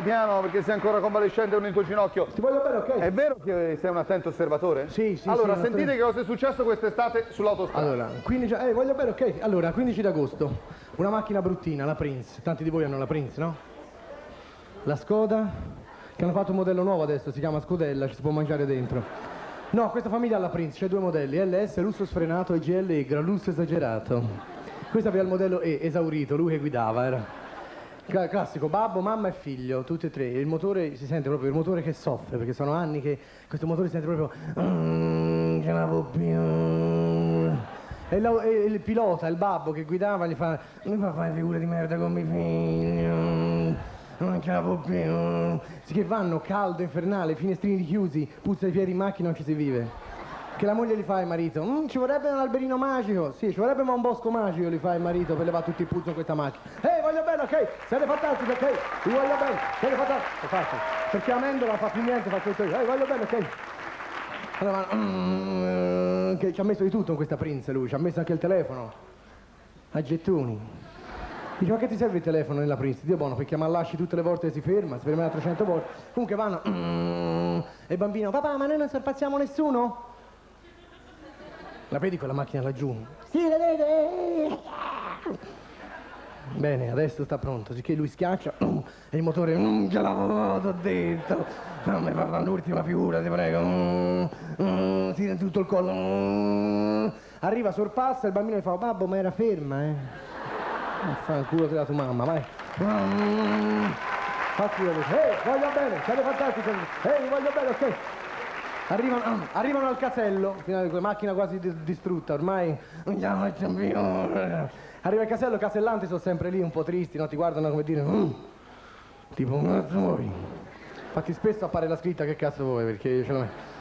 Piano, perché sei ancora convalescente con il tuo ginocchio. Ti voglio bene, ok? È vero che sei un attento osservatore? Sì, sì. Allora, sì, sentite che cosa è successo quest'estate sull'autostrada. Allora, 15... voglio bene, ok? Allora, 15 d'agosto, una macchina bruttina, la Prince. Tanti di voi hanno la Prince, no? La Skoda, che hanno fatto un modello nuovo adesso, si chiama Scodella, ci si può mangiare dentro. No, questa famiglia ha la Prince, c'è due modelli, LS, lusso sfrenato, e GL, gran lusso esagerato. Questo aveva il modello E, esaurito, lui che guidava, era... Classico, babbo, mamma e figlio, tutti e tre. Il motore si sente proprio, il motore che soffre, perché sono anni che questo motore si sente proprio... ce la può più. E il pilota, il babbo che guidava, gli fa... Mi fa fare figure di merda con mio figlio. Non ce la può più. Sì che vanno, caldo, infernale, finestrini chiusi, puzza i piedi in macchina, non ci si vive. Che la moglie gli fa il marito, ci vorrebbe un alberino magico, sì, ci vorrebbe un bosco magico, gli fa il marito per levare tutto il puzzo in questa macchina. Voglio bene, ok, siete fantastici, ok, vi voglio bene, siete fantastici, faccio, perché Amendola non fa più niente, faccio tutto io, voglio bene, ok. Allora, che ci ha messo di tutto in questa Prince lui, ci ha messo anche il telefono, a gettoni. Dice, ma che ti serve il telefono nella Prince? Dio buono, per chiamarlasci tutte le volte che si fermerà 300 volte. Comunque vanno, e il bambino, papà, ma noi non sorpazziamo nessuno? La vedi quella macchina laggiù? Sì, la vede! Bene, adesso sta pronto, sicché lui schiaccia e il motore, ce l'avevo detto, non mi fa l'ultima figura, ti prego, si sente tutto il collo, arriva, sorpassa, il bambino gli fa, babbo, ma era ferma, fa il culo della tua mamma, vai. Fa il culo, voglio bene, siete fantastici, vi voglio bene, ok. Arrivano al casello, con la macchina quasi distrutta, ormai non ce la faccio più. Arriva il casello, casellanti sono sempre lì un po' tristi, no? Ti guardano come dire, tipo, che cazzo vuoi? Infatti spesso appare la scritta che cazzo vuoi, perché ce l'ho.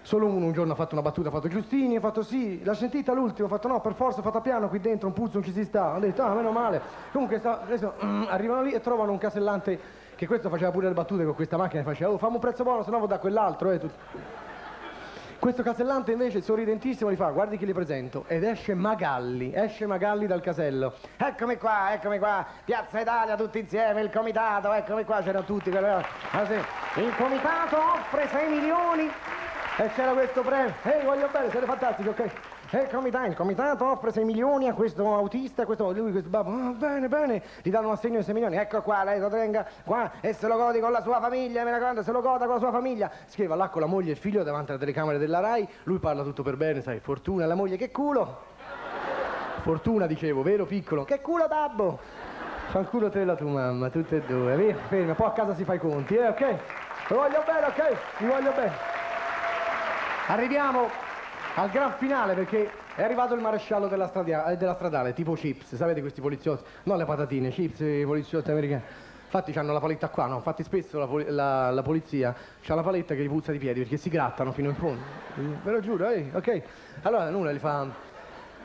Solo uno un giorno ha fatto una battuta, ha fatto Giustini, ha fatto sì, l'ha sentita l'ultimo, ha fatto no, per forza, fatta piano qui dentro, un puzzo non ci si sta. Ho detto, meno male. Comunque adesso arrivano lì e trovano un casellante che questo faceva pure le battute con questa macchina e faceva, oh, fammi un prezzo buono, se no vado da quell'altro, Questo casellante invece sorridentissimo gli fa, guardi chi li presento, ed esce Magalli dal casello. Eccomi qua, Piazza Italia tutti insieme, il comitato, eccomi qua, c'erano tutti. Il comitato offre 6 milioni e c'era questo premio. Voglio bene, siete fantastici, ok? Il comitato offre 6 milioni a questo autista, questo babbo, bene, gli danno un assegno di 6 milioni, ecco qua, lei lo tenga qua e se lo godi con la sua famiglia, mi raccomando, se lo goda con la sua famiglia. Scrive là con la moglie e il figlio davanti alla telecamera della Rai, lui parla tutto per bene, sai, Fortuna, la moglie, che culo! Fortuna, dicevo, vero piccolo? Che culo, babbo! Fa il culo te la tua mamma, tutte e due, via, ferma, poi a casa si fa i conti, ok? Vi voglio bene, ok? Vi voglio bene. Arriviamo al gran finale perché è arrivato il maresciallo della stradale, tipo Chips, sapete questi poliziotti? Non le patatine, Chips, i poliziotti americani. Infatti hanno la paletta qua, no? Infatti spesso la polizia c'ha la paletta che gli puzza di piedi perché si grattano fino in fondo. Ve lo giuro, ok? Allora nulla gli fa...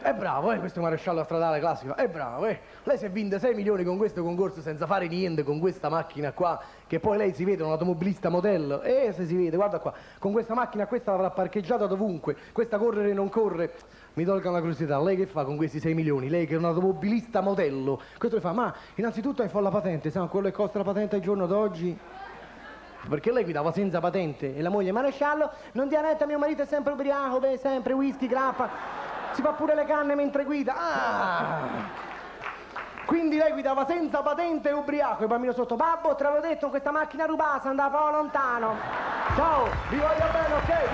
È bravo, questo maresciallo stradale classico, è bravo, Lei si è vinta 6 milioni con questo concorso senza fare niente con questa macchina qua, che poi lei si vede un automobilista modello, se si vede, guarda qua, con questa macchina questa l'avrà parcheggiata dovunque, questa correre non corre. Mi tolga una curiosità, lei che fa con questi 6 milioni? Lei che è un automobilista modello, questo le fa, ma innanzitutto hai la patente, sai quello che costa la patente al giorno d'oggi? Perché lei guidava senza patente e la moglie, maresciallo, non dia retta, mio marito è sempre ubriaco, sempre whisky, grappa. Si fa pure le canne mentre guida. Quindi lei guidava senza patente e ubriaco. Il bambino sotto, babbo, te l'avevo detto, questa macchina rubata, andava lontano. Ciao, vi voglio bene, ok?